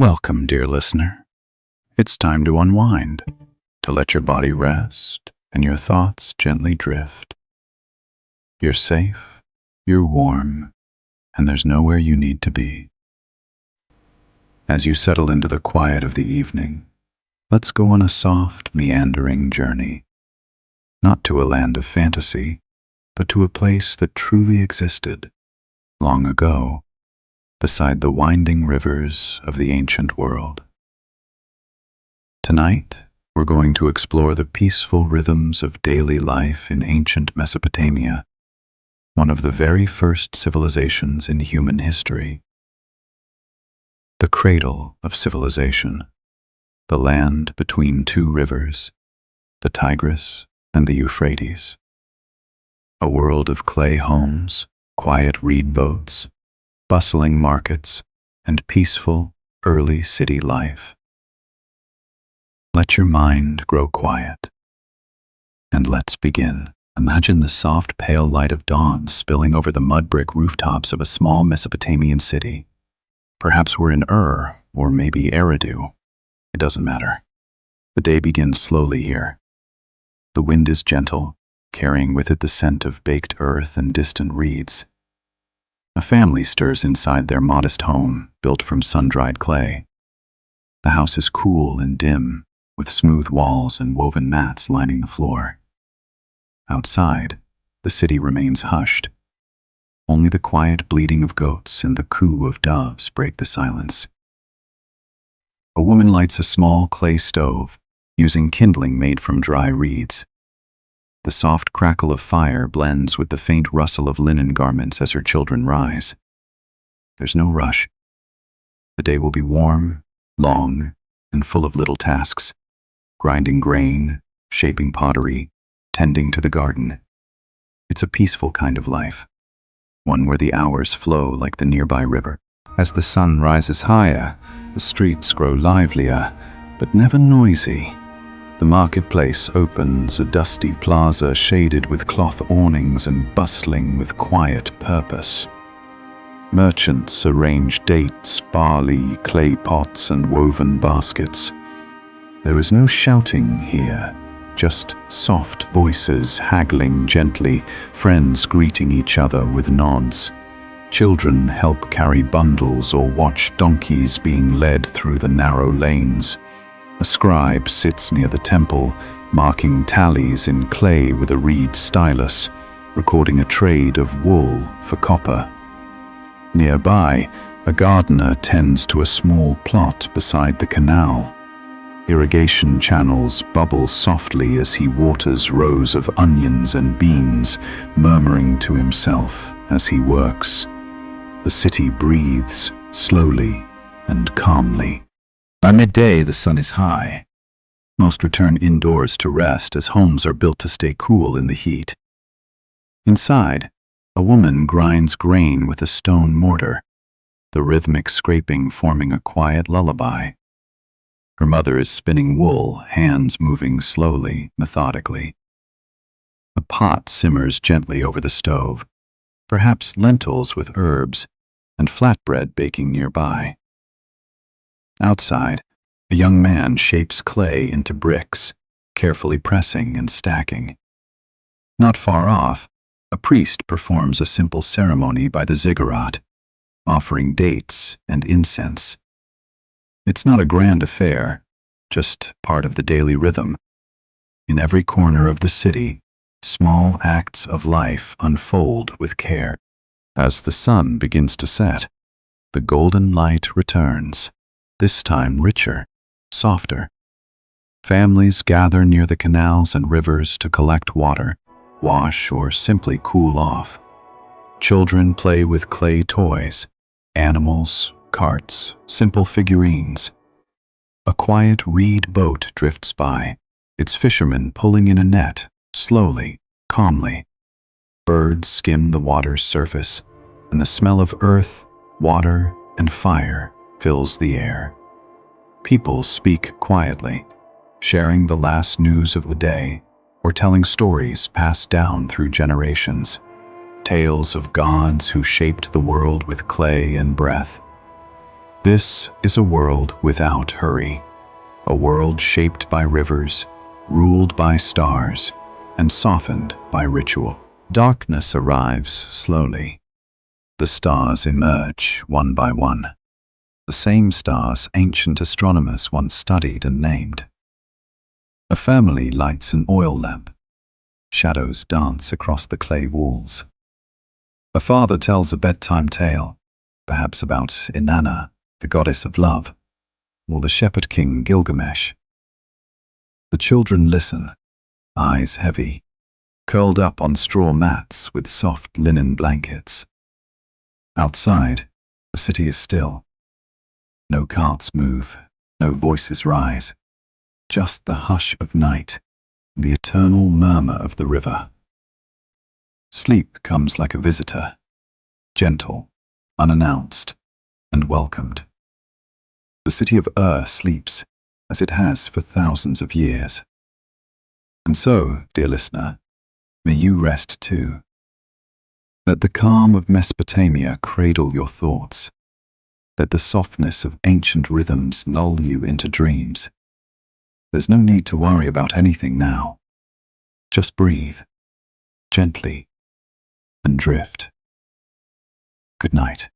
Welcome, dear listener. It's time to unwind, to let your body rest and your thoughts gently drift. You're safe, you're warm, and there's nowhere you need to be. As you settle into the quiet of the evening, let's go on a soft, meandering journey, not to a land of fantasy, but to a place that truly existed long ago, beside the winding rivers of the ancient world. Tonight, we're going to explore the peaceful rhythms of daily life in ancient Mesopotamia, one of the very first civilizations in human history. The cradle of civilization, the land between two rivers, the Tigris and the Euphrates. A world of clay homes, quiet reed boats, bustling markets, and peaceful, early city life. Let your mind grow quiet, and let's begin. Imagine the soft, pale light of dawn spilling over the mud brick rooftops of a small Mesopotamian city. Perhaps we're in Ur, or maybe Eridu. It doesn't matter. The day begins slowly here. The wind is gentle, carrying with it the scent of baked earth and distant reeds. A family stirs inside their modest home, built from sun-dried clay. The house is cool and dim, with smooth walls and woven mats lining the floor. Outside, the city remains hushed. Only the quiet bleating of goats and the coo of doves break the silence. A woman lights a small clay stove, using kindling made from dry reeds. The soft crackle of fire blends with the faint rustle of linen garments as her children rise. There's no rush. The day will be warm, long, and full of little tasks: grinding grain, shaping pottery, tending to the garden. It's a peaceful kind of life, one where the hours flow like the nearby river. As the sun rises higher, the streets grow livelier, but never noisy. The marketplace opens, a dusty plaza shaded with cloth awnings and bustling with quiet purpose. Merchants arrange dates, barley, clay pots, and woven baskets. There is no shouting here, just soft voices haggling gently, friends greeting each other with nods. Children help carry bundles or watch donkeys being led through the narrow lanes. A scribe sits near the temple, marking tallies in clay with a reed stylus, recording a trade of wool for copper. Nearby, a gardener tends to a small plot beside the canal. Irrigation channels bubble softly as he waters rows of onions and beans, murmuring to himself as he works. The city breathes slowly and calmly. By midday, the sun is high. Most return indoors to rest as homes are built to stay cool in the heat. Inside, a woman grinds grain with a stone mortar, the rhythmic scraping forming a quiet lullaby. Her mother is spinning wool, hands moving slowly, methodically. A pot simmers gently over the stove, perhaps lentils with herbs, and flatbread baking nearby. Outside, a young man shapes clay into bricks, carefully pressing and stacking. Not far off, a priest performs a simple ceremony by the ziggurat, offering dates and incense. It's not a grand affair, just part of the daily rhythm. In every corner of the city, small acts of life unfold with care. As the sun begins to set, the golden light returns, this time richer, softer. Families gather near the canals and rivers to collect water, wash, or simply cool off. Children play with clay toys, animals, carts, simple figurines. A quiet reed boat drifts by, its fishermen pulling in a net, slowly, calmly. Birds skim the water's surface, and the smell of earth, water, and fire fills the air. People speak quietly, sharing the last news of the day, or telling stories passed down through generations. Tales of gods who shaped the world with clay and breath. This is a world without hurry, a world shaped by rivers, ruled by stars, and softened by ritual. Darkness arrives slowly. The stars emerge one by one, the same stars ancient astronomers once studied and named. A family lights an oil lamp. Shadows dance across the clay walls. A father tells a bedtime tale, perhaps about Inanna, the goddess of love, or the shepherd king Gilgamesh. The children listen, eyes heavy, curled up on straw mats with soft linen blankets. Outside, the city is still. No carts move, no voices rise, just the hush of night, the eternal murmur of the river. Sleep comes like a visitor, gentle, unannounced, and welcomed. The city of sleeps, as it has for thousands of years. And so, dear listener, may you rest too. Let the calm of Mesopotamia cradle your thoughts. Let the softness of ancient rhythms lull you into dreams. There's no need to worry about anything now. Just breathe, gently, and drift. Good night.